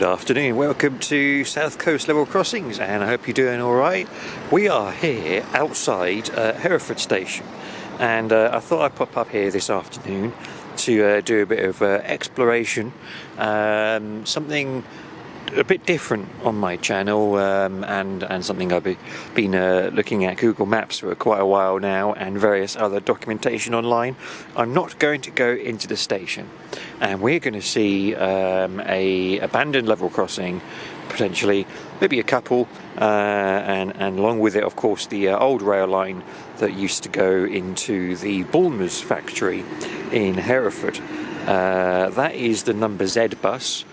afternoon, welcome to South Coast Level Crossings, and I hope you're doing alright. We are here outside Hereford station, and I thought I'd pop up here this afternoon to do a bit of exploration, something a bit different on my channel, and something I've been looking at Google Maps for quite a while now, and various other documentation online. I'm not going to go into the station, and we're going to see a abandoned level crossing, potentially, maybe a couple, and along with it, of course, the old rail line that used to go into the Bulmers factory in Hereford. That is the number Z bus,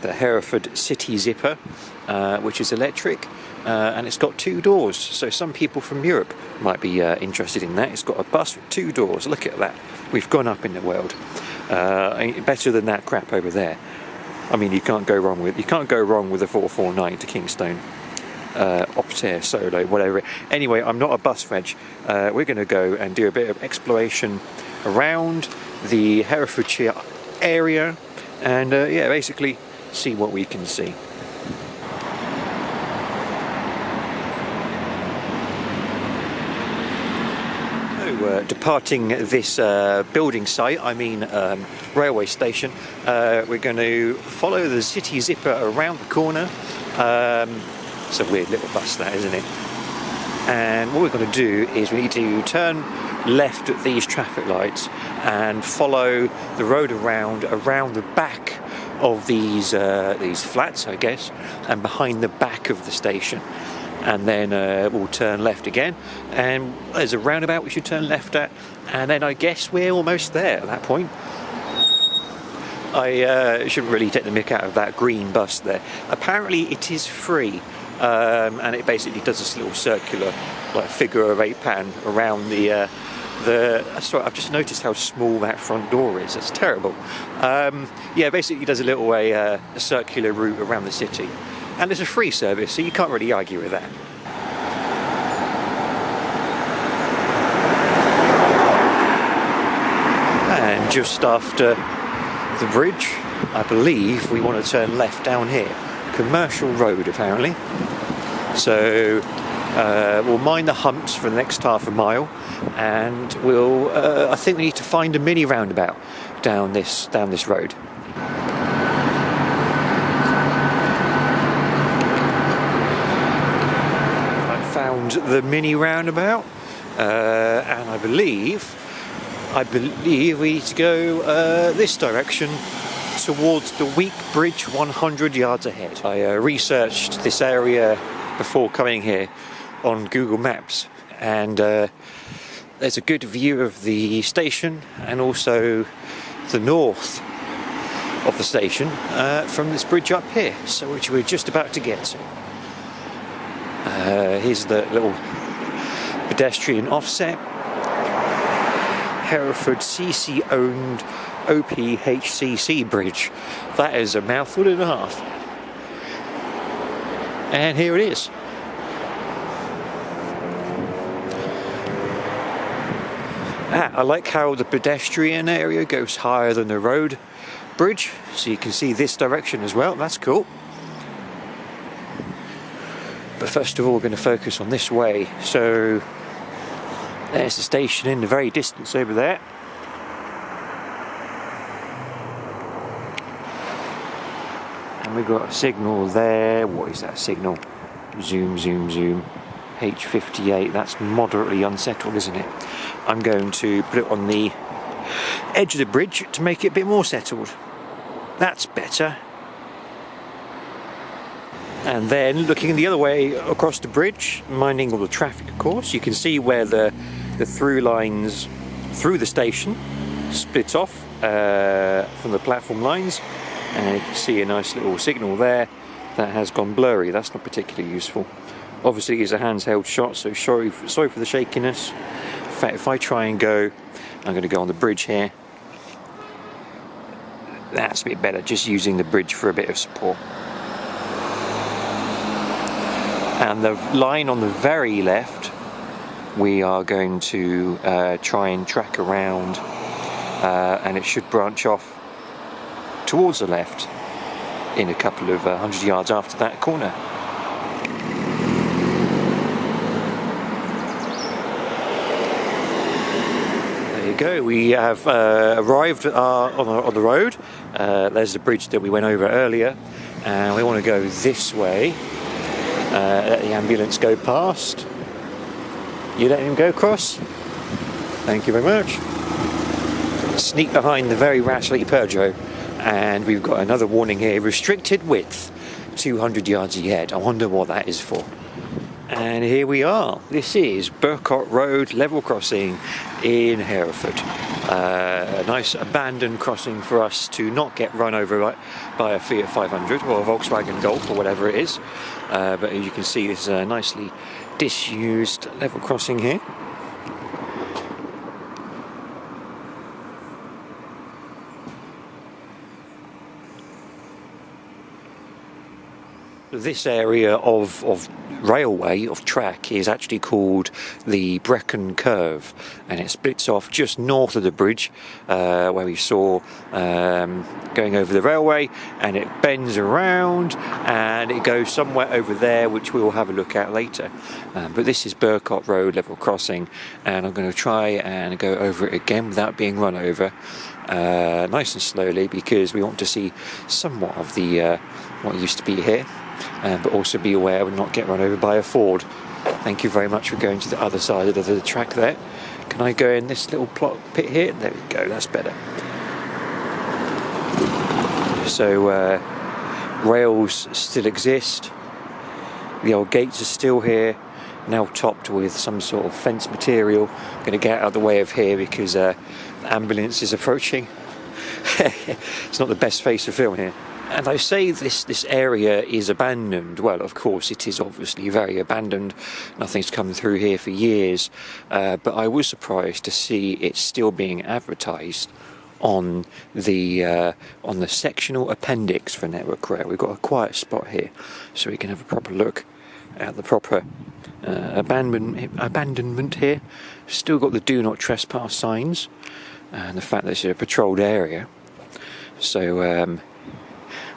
the Hereford City Zipper, which is electric, and it's got two doors, so some people from Europe might be interested in that. It's got a bus with two doors. Look at that, we've gone up in the world. Better than that crap over there. I mean, you can't go wrong with the 449 to Kingstone, Optare, Solo, whatever. Anyway, I'm not a bus veg. We're going to go and do a bit of exploration around the Herefordshire area, and yeah, basically see what we can see. So, departing this building site, railway station, we're going to follow the City Zipper around the corner. It's a weird little bus, that, isn't it? And what we're going to do is we need to turn left at these traffic lights and follow the road around the back of these flats, I guess, and behind the back of the station, and then we'll turn left again, and there's a roundabout we should turn left at, and then I guess we're almost there at that point. I shouldn't really take the mick out of that green bus there. Apparently it is free, and it basically does this little circular, like, figure of eight pattern around the sorry, I've just noticed how small that front door is. That's terrible. Yeah, basically does a little a circular route around the city, and it's a free service, so you can't really argue with that. And just after the bridge, I believe we want to turn left down here. Commercial road, apparently. So we'll mind the humps for the next half a mile, and we'll I think we need to find a mini roundabout down this road. I found the mini roundabout, and I believe we need to go this direction towards the Week Bridge, 100 yards ahead. I researched this area before coming here on Google Maps, and there's a good view of the station and also the north of the station from this bridge up here, so which we're just about to get to. Here's the little pedestrian offset. Hereford CC owned OPHCC bridge. That is a mouthful and a half. And here it is. I like how the pedestrian area goes higher than the road bridge, so you can see this direction as well. That's cool. But first of all, we're going to focus on this way. So there's the station in the very distance over there. And we've got a signal there. What is that signal? Zoom, zoom, zoom. H58. That's moderately unsettled, isn't it? I'm going to put it on the edge of the bridge to make it a bit more settled. That's better. And then looking the other way across the bridge, minding all the traffic, of course, you can see where the through lines through the station split off from the platform lines, and you can see a nice little signal there that has gone blurry. That's not particularly useful. Obviously it's a handheld shot, so sorry for the shakiness. In fact, if I try and go, I'm going to go on the bridge here. That's a bit better, just using the bridge for a bit of support. And the line on the very left, we are going to try and track around, and it should branch off towards the left. in a couple of 100 yards after that corner. There you go, we have arrived on the road. There's the bridge that we went over earlier, and we want to go this way. Let the ambulance go past. You let him go across? Thank you very much. Sneak behind the very rattly Peugeot, and we've got another warning here: restricted width 200 yards ahead. I wonder what that is for. And here we are. This is Burcott Road level crossing in Hereford. A nice abandoned crossing for us to not get run over by a Fiat 500 or a Volkswagen Golf or whatever it is. But as you can see, this is a nicely disused level crossing here. This area of railway, of track, is actually called the Brecon Curve, and it splits off just north of the bridge where we saw going over the railway, and it bends around and it goes somewhere over there, which we will have a look at later. But this is Burcott Road level crossing, and I'm going to try and go over it again without being run over, nice and slowly, because we want to see somewhat of the what used to be here. But also be aware we not get run over by a Ford. Thank you very much for going to the other side of the track there. Can I go in this little pit here? There we go, that's better. So rails still exist. The old gates are still here, now topped with some sort of fence material. I'm going to get out of the way of here because the ambulance is approaching. It's not the best face to film here. And I say this area is abandoned. Well, of course, it is obviously very abandoned. Nothing's come through here for years. But I was surprised to see it still being advertised on the sectional appendix for Network Rail. We've got a quiet spot here, so we can have a proper look at the proper abandonment here. Still got the do not trespass signs, and the fact that it's a patrolled area. So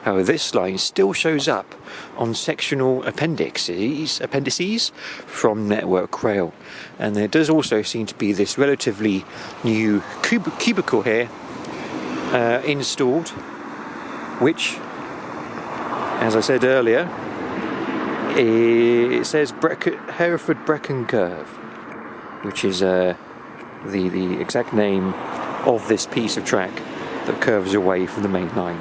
however, this line still shows up on sectional appendices from Network Rail, and there does also seem to be this relatively new cubicle here installed, which, as I said earlier, it says Hereford Brecon Curve, which is the exact name of this piece of track that curves away from the main line.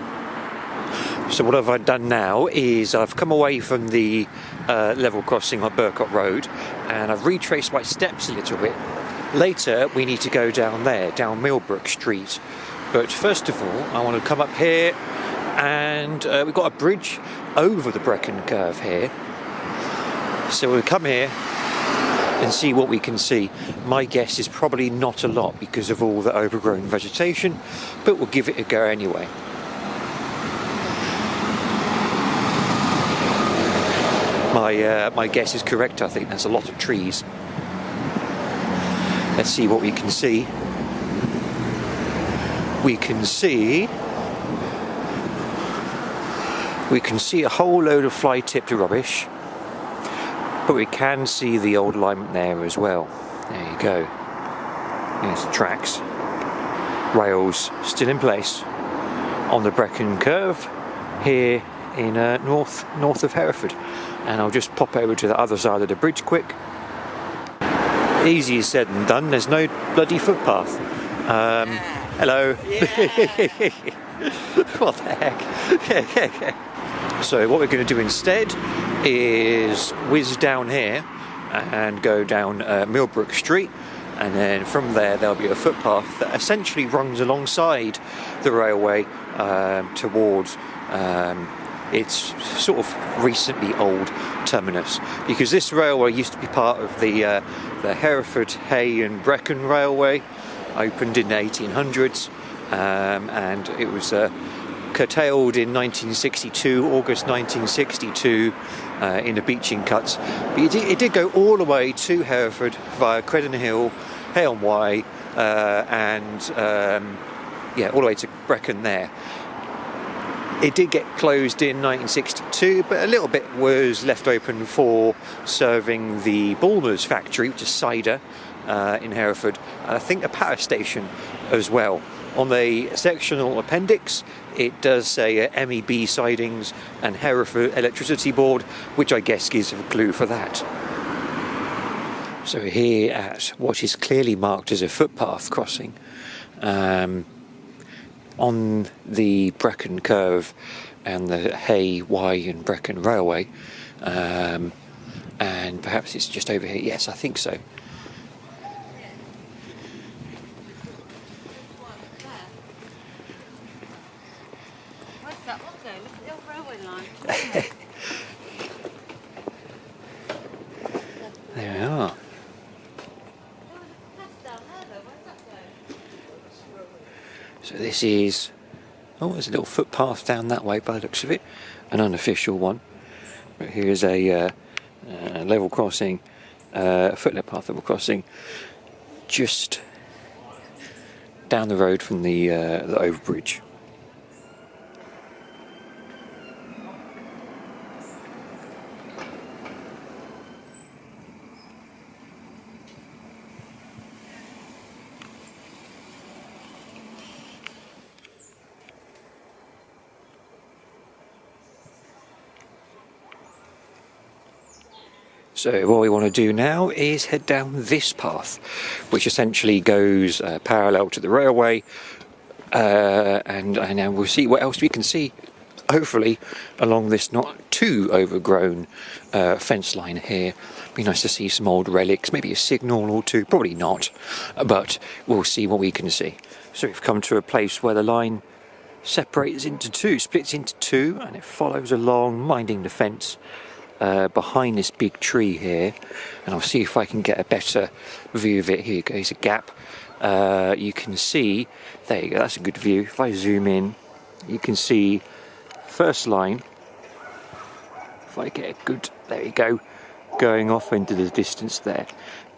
So what I've done now is I've come away from the level crossing on Burcott Road, and I've retraced my steps a little bit. Later we need to go down there, down Millbrook Street. But first of all, I want to come up here, and we've got a bridge over the Brecon Curve here. So we'll come here and see what we can see. My guess is probably not a lot because of all the overgrown vegetation, but we'll give it a go anyway. My guess is correct. I think there's a lot of trees. Let's see what we can see. We can see a whole load of fly-tipped rubbish, but we can see the old alignment there as well. There you go. There's the tracks. Rails still in place on the Brecon Curve here in north of Hereford. And I'll just pop over to the other side of the bridge quick. Easier said than done. There's no bloody footpath. Hello. What the heck? So what we're going to do instead is whiz down here and go down Millbrook Street, and then from there there'll be a footpath that essentially runs alongside the railway towards its sort of recently old terminus, because this railway used to be part of the Hereford, Hay and Brecon Railway, opened in the 1800s, and it was curtailed in 1962, August 1962, in the beaching cuts. But it did go all the way to Hereford via Credon Hill, Hay on Wye, and all the way to Brecon there. It did get closed in 1962, but a little bit was left open for serving the Bulmers factory, which is cider, in Hereford, and I think a power station as well. On the sectional appendix, it does say MEB sidings and Hereford Electricity Board, which I guess gives a clue for that. So here at what is clearly marked as a footpath crossing, on the Brecon Curve and the Hay, Wye and Brecon Railway, and perhaps it's just over here. Yes, I think so. What's that one there? Look at the old railway line. There we are. So this is, oh, there's a little footpath down that way by the looks of it, an unofficial one. But here's a level crossing, footlet path level crossing, just down the road from the overbridge. So what we want to do now is head down this path, which essentially goes parallel to the railway, and now we'll see what else we can see, hopefully, along this not too overgrown fence line here. Be nice to see some old relics, maybe a signal or two, probably not, but we'll see what we can see. So we've come to a place where the line separates into two, splits into two, and it follows along, minding the fence. Behind this big tree here, and I'll see if I can get a better view of it. Here you go, there's a gap. You can see, there you go, that's a good view. If I zoom in, you can see first line. If I get a good, there you go, going off into the distance there.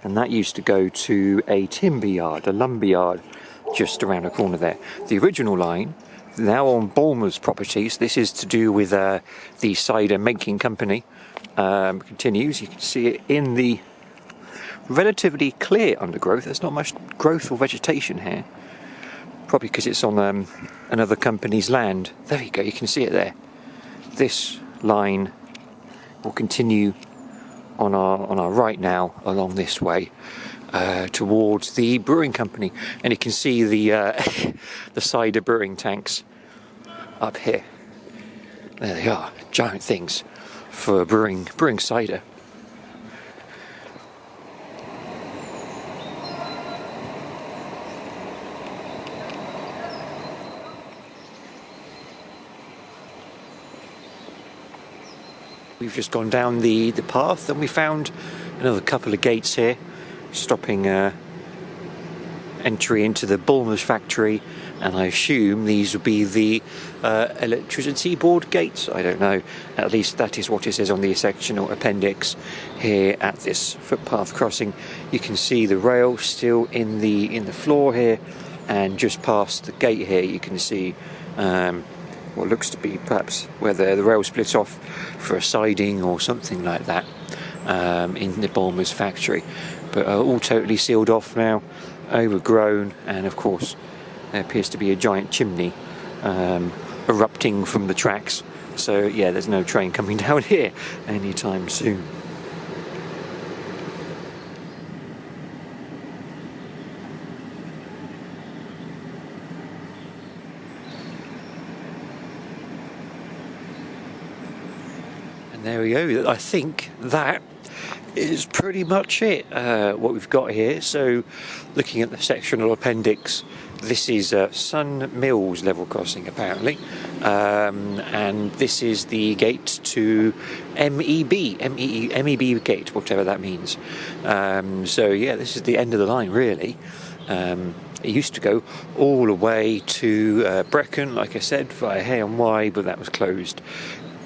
And that used to go to a timber yard, a lumber yard, just around the corner there. The original line, now on Bulmer's properties, this is to do with the cider making company, continues. You can see it in the relatively clear undergrowth. There's not much growth or vegetation here, probably because it's on another company's land. There you go, you can see it there. This line will continue on our right now along this way towards the brewing company, and you can see the the cider brewing tanks up here. There they are, giant things for brewing cider. We've just gone down the path and we found another couple of gates here, stopping entry into the Bulmers factory, and I assume these will be the electricity board gates. I don't know, at least that is what it says on the sectional appendix here at this footpath crossing. You can see the rail still in the floor here, and just past the gate here you can see what looks to be perhaps where the rail splits off for a siding or something like that in the Bulmers factory, but all totally sealed off now, overgrown, and of course there appears to be a giant chimney erupting from the tracks. So yeah, there's no train coming down here anytime soon. And there we go. I think that is pretty much it, what we've got here. So looking at the sectional appendix, this is Sun Mills level crossing apparently, and this is the gate to MEB gate, whatever that means. So yeah, this is the end of the line really. It used to go all the way to Brecon, like I said, via Hay and Wye, but that was closed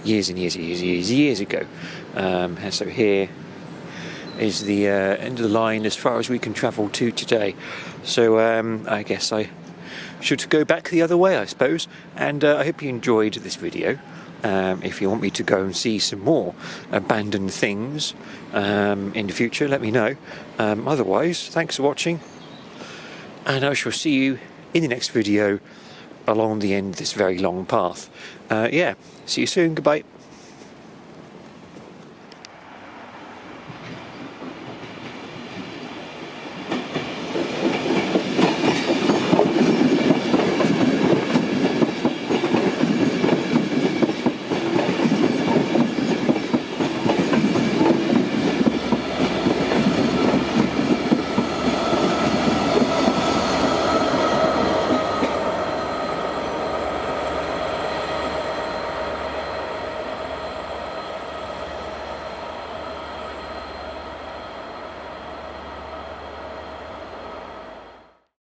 years and years ago. And so here is the end of the line as far as we can travel to today. So I guess I should go back the other way, I suppose. And I hope you enjoyed this video. If you want me to go and see some more abandoned things in the future, let me know. Otherwise, thanks for watching, and I shall see you in the next video along the end of this very long path. Yeah, see you soon. Goodbye.